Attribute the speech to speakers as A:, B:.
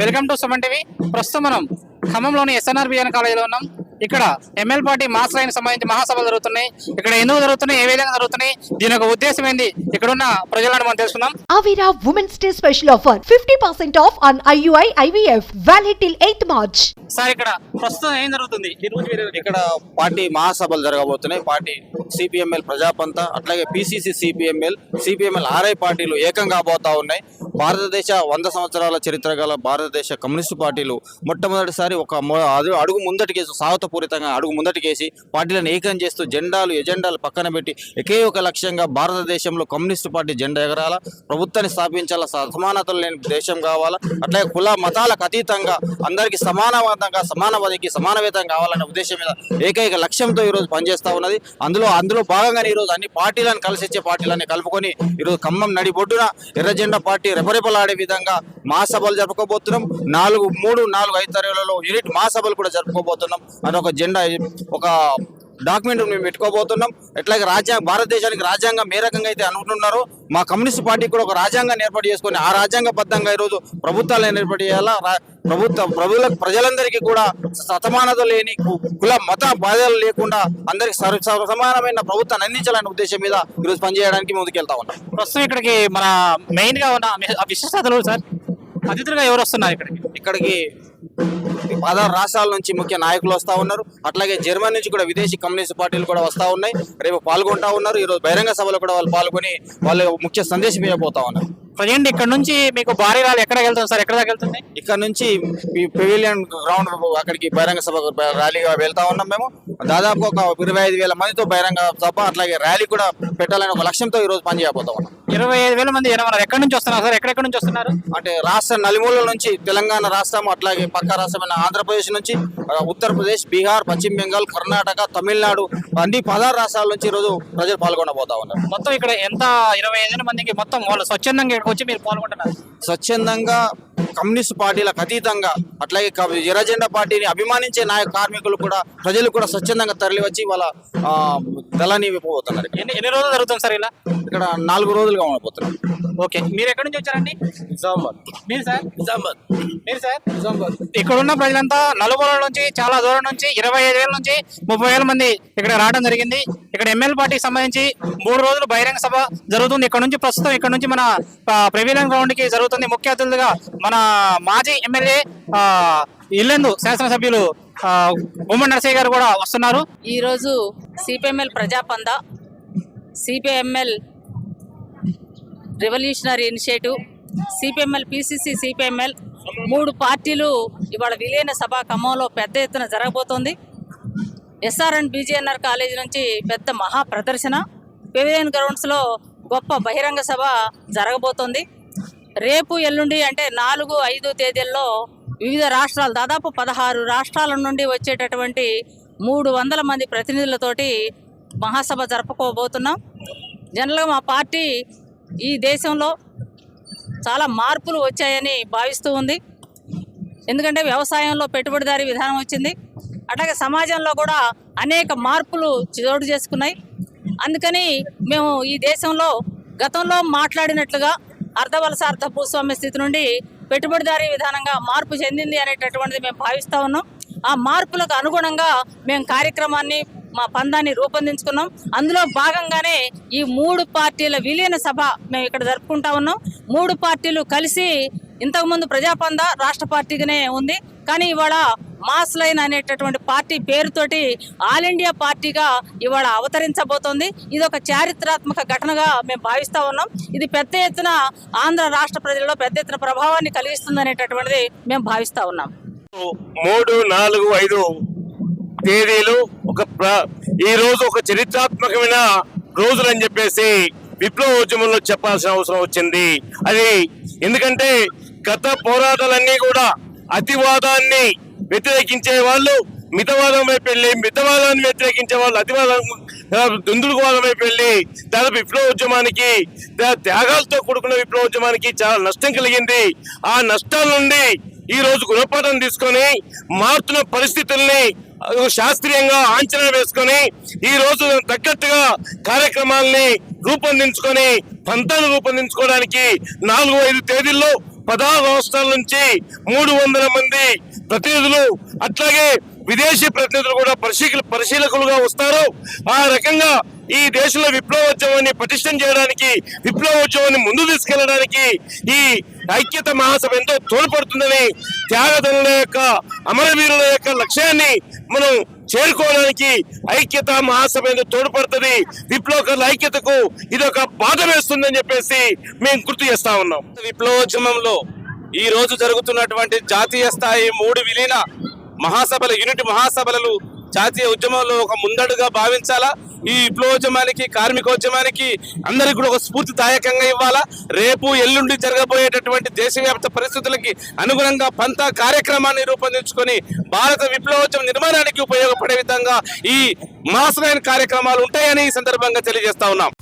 A: Welcome to Suman TV. ప్రస్తుతం మనం ఖమ్మంలోని SNR B N కాలేజీలో ఉన్నాం. ఇక్కడ ఎంఎల్ పార్టీ మాస్ లైన్ సంబంధించి మహాసభలు జరుగుతున్నాయి. ఇక్కడ ఎందుకు జరుగుతున్నాయి, ఏ విధంగా జరుగుతున్నాయి, దీని యొక్క ఉద్దేశం ఏంది, ఇక్కడ ఉన్న ప్రజలను మనం తెలుసుకుందాం.
B: Avira Women's Day special offer 50% off on IUI IVF valid till 8th March.
A: Sir, ఇక్కడ ప్రస్తుతం ఏం జరుగుతుంది? ఈ రోజు
C: ఇక్కడ పార్టీ మహాసభలు జరగబోతున్నాయి. పార్టీ సిపిఎంఎల్ ప్రజాపంత, అట్లాగే పిసిసి సిపిఎంఎల్ ఆర్ఐ పార్టీలు ఏకం కాబోతా ఉన్నాయి. భారతదేశ 100 సంవత్సరాల చరిత్ర గల భారతదేశ కమ్యూనిస్టు పార్టీలు మొట్టమొదటిసారి ఒక అడుగు ముందటికేసి, సాహతపూరితంగా అడుగు ముందటికేసి పార్టీలను ఏకం చేస్తూ ఎజెండాలు పక్కన పెట్టి ఒకే ఒక లక్ష్యంగా భారతదేశంలో కమ్యూనిస్టు పార్టీ జెండా ఎగరాలా, ప్రభుత్వాన్ని స్థాపించాలా, సమానతలు లేని దేశం కావాలా, అట్లాగే కుల మతాలకు అతీతంగా అందరికీ సమాన పదవికి సమాన వేతనం కావాలనే ఉద్దేశం మీద ఏకైక లక్ష్యంతో ఈరోజు పనిచేస్తా ఉన్నది. అందులో భాగంగానే ఈరోజు అన్ని పార్టీలను కలిసిచ్చే పార్టీలన్నీ కలుపుకొని ఈరోజు ఖమ్మం నడిబొడ్డున ఎర్రజెండా పార్టీ రెపరెపలాడే విధంగా మహాసభలు జరుపుకోబోతున్నాం. 3, 4, 5 తరగతులలో యూనిట్ మహాసభలు కూడా జరుపుకోబోతున్నాం. అదొక జెండా, ఒక డాక్యుమెంట్ మేము పెట్టుకోబోతున్నాం. ఎట్లాగే భారతదేశానికి రాజ్యాంగం ఏ రకంగా అయితే అనుకుంటున్నారో మా కమ్యూనిస్ట్ పార్టీ కూడా ఒక రాజ్యాంగాన్ని ఏర్పాటు చేసుకొని ఆ రాజ్యాంగబద్ధంగా ఈరోజు ప్రభుత్వాలను ఏర్పాటు చేయాలా. ప్రజలందరికీ కూడా సమానత లేని, కుల మత బాధలు లేకుండా అందరికి సమానమైన ప్రభుత్వాన్ని అందించాలనే ఉద్దేశం మీద ఈరోజు పనిచేయడానికి ముందుకెళ్తా ఉన్నాం.
A: ప్రస్తుతం ఇక్కడికి మన మెయిన్ గా ఉన్న విశిష్టతలు సార్, అతిథులుగా ఎవరు వస్తున్నారు ఇక్కడికి? 16 రాష్ట్రాల నుంచి ముఖ్య నాయకులు వస్తూ ఉన్నారు. అట్లాగే జర్మనీ నుంచి కూడా విదేశీ కమ్యూనిస్ట్ పార్టీలు కూడా వస్తూ ఉన్నాయి. రేపు పాల్గొంటా ఉన్నారు. ఈరోజు బహిరంగ సభలో కూడా వాళ్ళు పాల్గొని వాళ్ళు ముఖ్య సందేశం ఇవ్వబోతా ఉన్నారు. ప్రజెంట్ ఇక్కడ నుంచి మీకు భారీ ర్యాలీ ఎక్కడ వెళ్తుంది సార్? ఎక్కడ దాకా వెళ్తుంది?
C: ఇక్కడ నుంచి పెవిలియన్ గ్రౌండ్ అక్కడికి బహిరంగ సభ ర్యాలీగా వెళ్తా ఉన్నాం. మేము దాదాపు ఒక 25,000 మందితో బహిరంగ సభ అట్లాగే ర్యాలీ కూడా పెట్టాలని ఒక లక్ష్యంతో ఈ రోజు పనిచేయబోతా ఉన్నాం.
A: 25,000 మంది ఎక్కడి నుంచి వస్తున్నారు సార్? ఎక్కడెక్కడి నుంచి వస్తున్నారు?
C: అంటే రాష్ట్ర నలుమూలల నుంచి, తెలంగాణ రాష్ట్రం అట్లాగే పక్క రాష్ట్రమైన ఆంధ్రప్రదేశ్ నుంచి, ఉత్తరప్రదేశ్, బీహార్, పశ్చిమ బెంగాల్, కర్ణాటక, తమిళనాడు అన్ని 16 రాష్ట్రాల నుంచి ఈరోజు ప్రజలు పాల్గొనబోతా ఉన్నారు.
A: మొత్తం ఇక్కడ ఎంత 25,000 మందికి మొత్తం వాళ్ళు స్వచ్ఛందంగా వచ్చి మీరు పాల్గొంటున్నారు?
C: స్వచ్ఛందంగా కమ్యూనిస్ట్ పార్టీలకు అతీతంగా అట్లాగే ఎర్రజెండా పార్టీని అభిమానించే కార్మికులు కూడా, ప్రజలు కూడా స్వచ్ఛందంగా తరలి వచ్చి వాళ్ళ దళాన్ని ఇవ్వబోతున్నారు.
A: ఎన్ని రోజులు జరుగుతుంది సార్ ఇలా?
C: ఇక్కడ 4 రోజులుగా ఉండబోతున్నాం.
A: ఓకే, మీరు ఎక్కడి నుంచి వచ్చారండి?
C: నిజామాబాద్.
A: మీరు సార్? నిజామాబాద్. ఇక్కడ ఉన్న ప్రజలంతా నలుమూలల నుంచి, చాలా దూరం నుంచి 25,000 నుంచి 30,000 మంది ఇక్కడ రావడం జరిగింది. ఇక్కడ ఎంఎల్ పార్టీకి సంబంధించి 3 రోజులు బహిరంగ సభ జరుగుతుంది. ఇక్కడ నుంచి మన ప్రెవిలియన్ గ్రౌండ్ కి జరుగుతుంది. ముఖ్య అతిథులుగా మన మాజీ ఎమ్మెల్యే ఇల్లెందు శాసనసభ్యులు ఉమ్మడి నరసయ్య గారు కూడా వస్తున్నారు.
D: ఈ రోజు CPML Prajapantha, CPML revolutionary initiative, CPML PCC CPML 3 పార్టీలు ఇవాళ విలీన సభ ఖమ్మంలో పెద్ద ఎత్తున జరగబోతోంది. ఎస్ఆర్ అండ్ బీజేఎన్ఆర్ కాలేజీ నుంచి పెద్ద మహా ప్రదర్శన, పెవిలియన్ గ్రౌండ్స్లో గొప్ప బహిరంగ సభ జరగబోతోంది. రేపు ఎల్లుండి అంటే 4, 5 తేదీల్లో వివిధ రాష్ట్రాలు, దాదాపు 16 రాష్ట్రాల నుండి వచ్చేటటువంటి 300 మంది ప్రతినిధులతోటి మహాసభ జరుపుకోబోతున్నాం. జనరల్గా మా పార్టీ ఈ దేశంలో చాలా మార్పులు వచ్చాయని భావిస్తూ ఉంది. ఎందుకంటే వ్యవసాయంలో పెట్టుబడిదారీ విధానం వచ్చింది, అట్లాగే సమాజంలో కూడా అనేక మార్పులు చోటు చేసుకున్నాయి. అందుకని మేము ఈ దేశంలో గతంలో మాట్లాడినట్లుగా అర్ధవలస అర్ధ భూస్వామ్య స్థితి నుండి పెట్టుబడిదారీ విధానంగా మార్పు చెందింది అనేటటువంటిది మేము భావిస్తూ ఉన్నాం. ఆ మార్పులకు అనుగుణంగా మేము కార్యక్రమాన్ని, మా పందాన్ని రూపొందించుకున్నాం. అందులో భాగంగానే ఈ 3 పార్టీల విలీన సభ మేము ఇక్కడ జరుపుకుంటా ఉన్నాం. 3 పార్టీలు కలిసి, ఇంతకుముందు ప్రజాపంద రాష్ట్ర పార్టీగానే ఉంది, కానీ ఇవాళ మాస్ లైన్ అనేటటువంటి పార్టీ పేరుతోటి ఆల్ ఇండియా పార్టీగా ఇవాళ అవతరించబోతోంది. ఇది ఒక చారిత్రాత్మక ఘటనగా మేము భావిస్తూ ఉన్నాం. ఇది పెద్ద ఎత్తున ఆంధ్ర రాష్ట్ర ప్రజల్లో పెద్ద ఎత్తున ప్రభావాన్ని కలిగిస్తుంది అనేటటువంటిది మేము భావిస్తూ ఉన్నాం.
E: 3, 4, 5 తేదీలు ఈ రోజు ఒక చరిత్రాత్మకమైన రోజులు అని చెప్పేసి విప్లవోద్యమంలో చెప్పాల్సిన అవసరం వచ్చింది. అది ఎందుకంటే గత పోరాటాలన్నీ కూడా అతివాదాన్ని వ్యతిరేకించే వాళ్ళు మితవాదం వైపు వెళ్ళి, మితవాదాన్ని వ్యతిరేకించే వాళ్ళు అతివాదం దుందుడుకువాదం వైపు వెళ్ళి దాదాపు విప్లవోద్యమానికి, త్యాగాలతో కూడుకున్న విప్లవోద్యమానికి చాలా నష్టం కలిగింది. ఆ నష్టాల నుండి ఈ రోజు గుణపాఠం తీసుకొని మారుతున్న పరిస్థితుల్ని శాస్త్రీయంగా అంచనా వేసుకొని ఈ రోజు తగ్గట్టుగా కార్యక్రమాలని రూపొందించుకొని పంతాను రూపొందించుకోవడానికి 4-5 తేదీల్లో 16 రాష్ట్రాల నుంచి 300 మంది ప్రతినిధులు అట్లాగే విదేశీ ప్రతినిధులు కూడా పరిశీలకులుగా వస్తారు. ఆ రకంగా ఈ దేశంలో విప్లవోద్యమాన్ని పటిష్టం చేయడానికి, విప్లవోద్యమాన్ని ముందు తీసుకెళ్లడానికి ఈ ఐక్యత మహాసభ ఎంతో తోడ్పడుతుందని, త్యాగదనుల యొక్క అమరవీరుల యొక్క లక్ష్యాన్ని మనం చేరుకోవడానికి ఐక్యత మహాసభ ఎంతో తోడ్పడుతుంది. విప్లవకారుల ఐక్యతకు ఇది ఒక బాధ వేస్తుందని చెప్పేసి మేము గుర్తు చేస్తా ఉన్నాం.
C: విప్లవోద్యమంలో ఈ రోజు జరుగుతున్నటువంటి జాతీయ స్థాయి 3 విలీన మహాసభలు, యూనిట్ మహాసభలు జాతీయ ఉద్యమంలో ఒక ముందడుగా భావించాలా? ఈ విప్లవోద్యమానికి, కార్మికోద్యమానికి అందరికీ కూడా ఒక స్ఫూర్తిదాయకంగా ఇవ్వాలా? రేపు ఎల్లుండి జరగబోయేటటువంటి దేశవ్యాప్త పరిస్థితులకి అనుగుణంగా పంత కార్యక్రమాన్ని రూపొందించుకొని భారత విప్లవోద్యమ నిర్మాణానికి ఉపయోగపడే విధంగా ఈ మహాసభైన కార్యక్రమాలు ఉంటాయని ఈ సందర్భంగా తెలియజేస్తా ఉన్నాం.